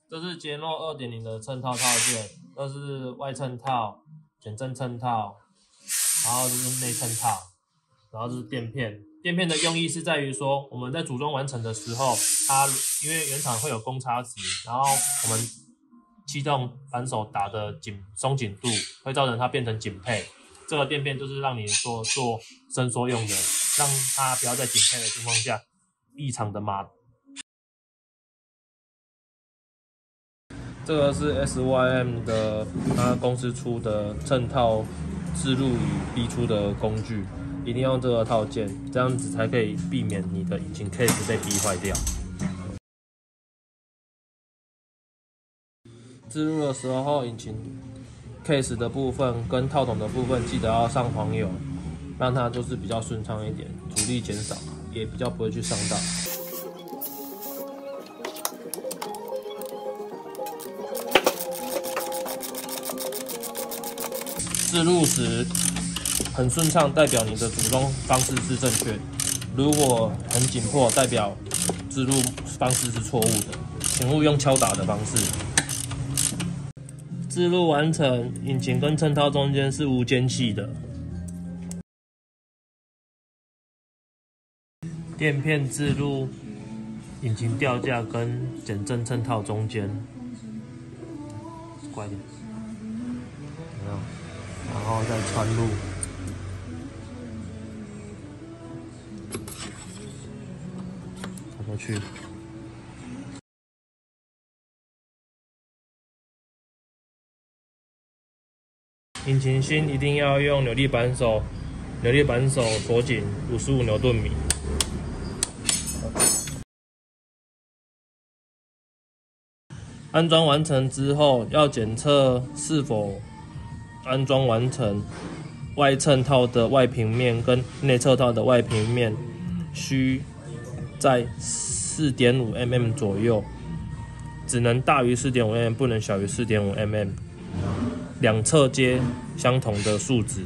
这是杰诺2.0的衬套套件，这是外衬套、减震衬套，然后这是内衬套，然后这是垫片。垫片的用意是在于说，我们在组装完成的时候，它因为原厂会有公差值，然后我们气动扳手打的松紧度会造成它变成紧配。这个垫片就是让你做伸缩用的，让它不要在紧配的情况下异常的麻。这个是 SYM 的它公司出的衬套置入与逼出的工具，一定要用这个套件，这样子才可以避免你的引擎 case 被逼坏掉。置入的时候，引擎 case 的部分跟套筒的部分记得要上黄油，让它就是比较顺畅一点，阻力减少，也比较不会去伤到。置入时很顺畅，代表你的组装方式是正确；如果很紧迫，代表置入方式是错误的。请勿用敲打的方式。置入完成，引擎跟衬套中间是无间隙的。垫片置入引擎吊架跟减震衬套中间，快点，有没有？然后再穿入，穿过去。引擎芯一定要用扭力扳手锁紧55牛顿米。安装完成之后，要检测是否安装完成，外衬套的外平面跟内侧套的外平面需在 4.5mm 左右，只能大于 4.5mm， 不能小于 4.5mm， 两侧皆相同的数值。